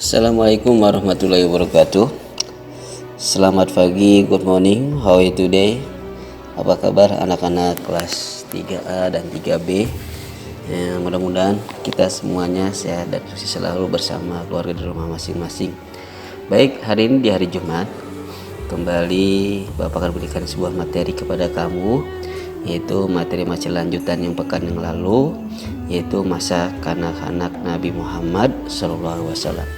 Assalamualaikum warahmatullahi wabarakatuh. Selamat pagi, good morning, how are you today? Apa kabar anak-anak kelas 3A dan 3B? Mudah-mudahan kita semuanya sehat dan sukses selalu bersama keluarga di rumah masing-masing. Baik, hari ini di hari Jumat kembali Bapak akan berikan sebuah materi kepada kamu, yaitu materi lanjutan yang pekan yang lalu, yaitu masa kanak-kanak Nabi Muhammad SAW.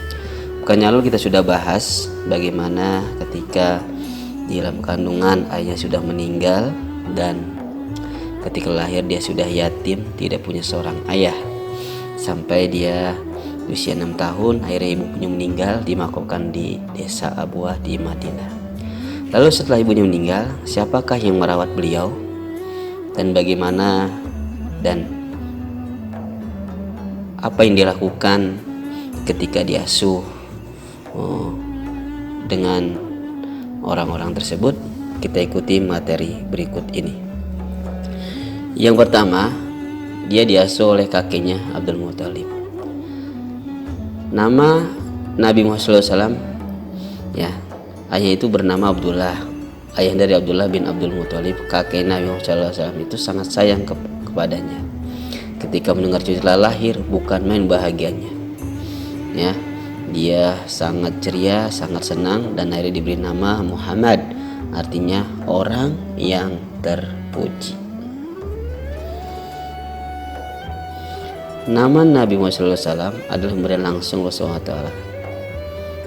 Pekan yang lalu kita sudah bahas bagaimana ketika di dalam kandungan ayahnya sudah meninggal dan ketika lahir dia sudah yatim, tidak punya seorang ayah, sampai dia usia 6 tahun akhirnya ibunya meninggal, dimakamkan di desa Abuah di Madinah. Lalu setelah ibunya meninggal, siapakah yang merawat beliau dan bagaimana dan apa yang dilakukan ketika diasuh dengan orang-orang tersebut? Kita ikuti materi berikut ini. Yang pertama, dia diasuh oleh kakeknya Abdul Muthalib. Nama Nabi Muhammad SAW, ya, ayah itu bernama Abdullah. Ayah dari Abdullah bin Abdul Muthalib, kakek Nabi Muhammad SAW itu sangat sayang kepadanya. Ketika mendengar cucunya lahir, bukan main bahagianya, ya. Dia sangat ceria, sangat senang, dan akhirnya diberi nama Muhammad, artinya orang yang terpuji. Nama Nabi Muhammad SAW adalah pemberian langsung Allah SWT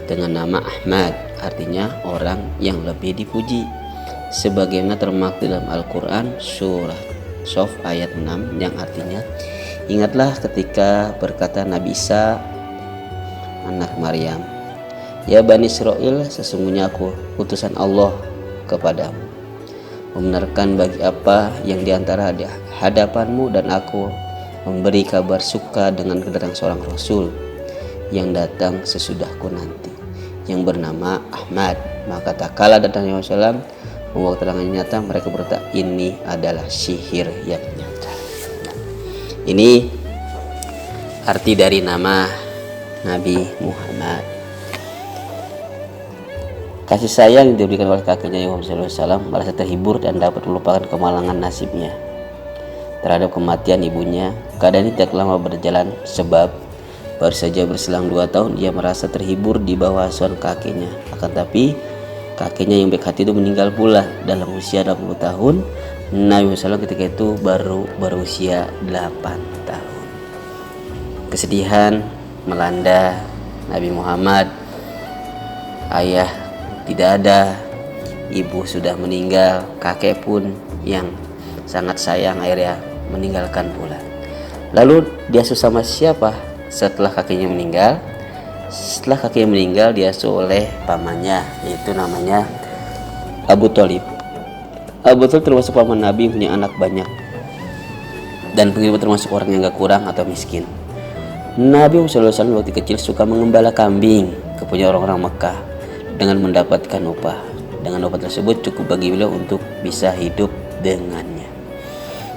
dengan nama Ahmad, artinya orang yang lebih dipuji, sebagaimana termaktub dalam Al-Quran surah Sof ayat 6 yang artinya, ingatlah ketika berkata Nabi Isa anak Maryam, ya Bani Israel, sesungguhnya aku utusan Allah kepadamu, membenarkan bagi apa yang diantara hadapanmu, dan aku memberi kabar suka dengan kedatangan seorang Rasul yang datang sesudahku nanti, yang bernama Ahmad. Maka tak kala datangnya Rasulullah membawa keterangan nyata, mereka berkata, ini adalah sihir yang nyata. Ini arti dari nama Nabi Muhammad. Kasih sayang yang diberikan oleh kakeknya Muhammad SAW merasa terhibur dan dapat melupakan kemalangan nasibnya terhadap kematian ibunya. Keadaan ini tidak lama berjalan, sebab baru saja berselang 2 tahun ia merasa terhibur di bawah asuhan kakeknya. Akan tapi kakeknya yang baik hati itu meninggal pula dalam usia 80 tahun. Nabi Muhammad SAW ketika itu baru berusia 8 tahun. Kesedihan melanda Nabi Muhammad. Ayah tidak ada, ibu sudah meninggal, kakek pun yang sangat sayang akhirnya meninggalkan pula. Lalu diasuh sama siapa setelah kakeknya meninggal? Setelah kakeknya meninggal, diasuh oleh pamannya, yaitu namanya Abu Thalib. Abu Thalib termasuk paman Nabi, punya anak banyak, dan pengikut termasuk orang yang gak kurang atau miskin. Nabi Muhammad SAW waktu kecil suka mengembala kambing ke punya orang-orang Mekah dengan mendapatkan upah. Dengan upah tersebut cukup bagi beliau untuk bisa hidup dengannya.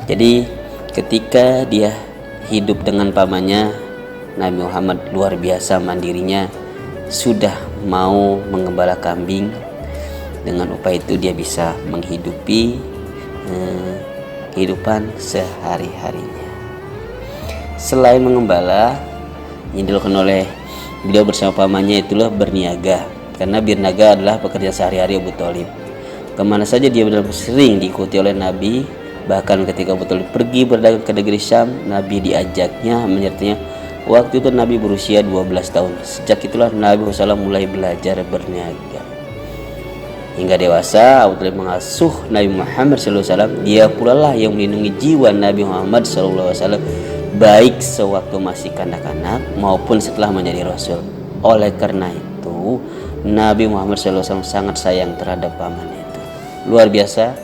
Jadi ketika dia hidup dengan pamannya, Nabi Muhammad luar biasa mandirinya, sudah mau mengembala kambing. Dengan upah itu dia bisa menghidupi kehidupan sehari-harinya. Selain mengembala, yang dilakukan oleh beliau bersama pamannya itulah berniaga, karena berniaga adalah pekerjaan sehari-hari Abu Thalib. Kemana saja dia sering diikuti oleh Nabi. Bahkan ketika Abu Thalib pergi berdagang ke negeri Syam, Nabi diajaknya menyertainya. Waktu itu Nabi berusia 12 tahun. Sejak itulah Nabi SAW mulai belajar berniaga. Hingga dewasa, Abu Thalib mengasuh Nabi Muhammad SAW. Dia pula lah yang melindungi jiwa Nabi Muhammad SAW, baik sewaktu masih kanak-kanak maupun setelah menjadi Rasul. Oleh karena itu, Nabi Muhammad SAW sangat sayang terhadap pamannya itu. Luar biasa,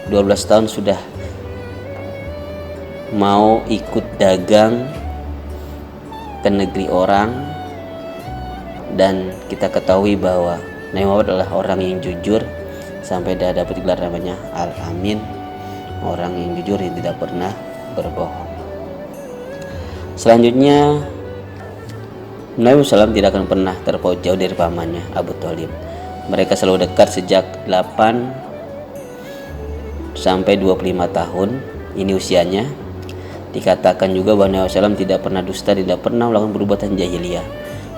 12 tahun sudah mau ikut dagang ke negeri orang. Dan kita ketahui bahwa Nabi Muhammad adalah orang yang jujur, sampai dia dapat gelar namanya Al-Amin, orang yang jujur yang tidak pernah berbohong. Selanjutnya Nabi SAW tidak akan pernah terpaut jauh dari pamannya Abu Thalib. Mereka selalu dekat sejak 8 sampai 25 tahun. Ini usianya. Dikatakan juga bahwa Nabi SAW tidak pernah dusta, tidak pernah melakukan perbuatan jahiliyah.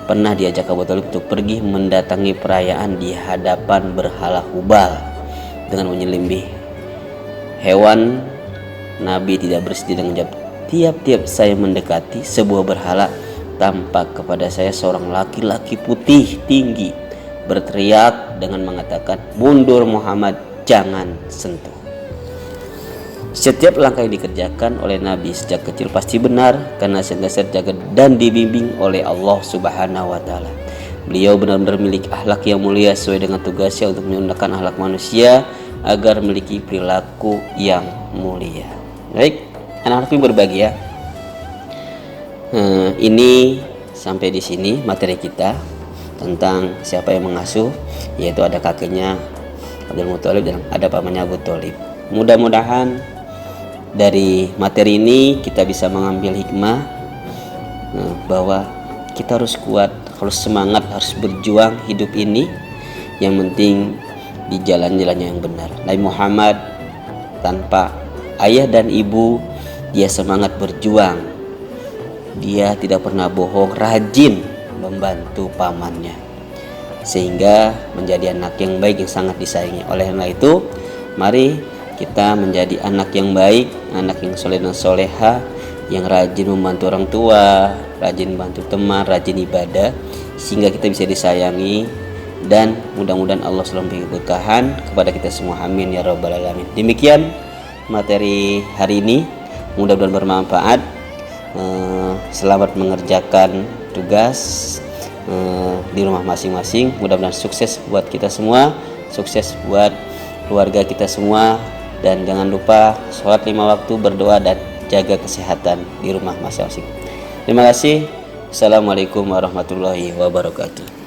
Pernah diajak Abu Thalib untuk pergi mendatangi perayaan di hadapan berhala Hubal dengan menyembelih hewan. Nabi tidak bersedih dan menjawab, tiap-tiap saya mendekati sebuah berhala, tampak kepada saya seorang laki-laki putih tinggi berteriak dengan mengatakan, mundur Muhammad, jangan sentuh. Setiap langkah yang dikerjakan oleh Nabi sejak kecil pasti benar karena senantiasa terjaga dan dibimbing oleh Allah Subhanahu wa taala. Beliau benar-benar memiliki akhlak yang mulia sesuai dengan tugasnya untuk menyempurnakan akhlak manusia agar memiliki perilaku yang mulia. Baik, anak-anak yang berbahagia. Ini sampai di sini materi kita tentang siapa yang mengasuh, yaitu ada kakeknya Abdul Muthalib dan ada pamannya Abu Thalib. Mudah-mudahan dari materi ini kita bisa mengambil hikmah bahwa kita harus kuat, harus semangat, harus berjuang hidup ini. Yang penting di jalan-jalannya yang benar. Nabi Muhammad tanpa ayah dan ibu, dia semangat berjuang. Dia tidak pernah bohong, rajin membantu pamannya, sehingga menjadi anak yang baik yang sangat disayangi. Oleh karena itu, mari kita menjadi anak yang baik, anak yang soleh dan soleha, yang rajin membantu orang tua, rajin membantu teman, rajin ibadah, sehingga kita bisa disayangi. Dan mudah-mudahan Allah selalu memberi keberkahan kepada kita semua, amin ya rabbal alamin. Demikian materi hari ini, mudah-mudahan bermanfaat. Selamat mengerjakan tugas di rumah masing-masing. Mudah-mudahan sukses buat kita semua, sukses buat keluarga kita semua, dan jangan lupa sholat 5 waktu, berdoa dan jaga kesehatan di rumah masing-masing. Terima kasih. Assalamualaikum warahmatullahi wabarakatuh.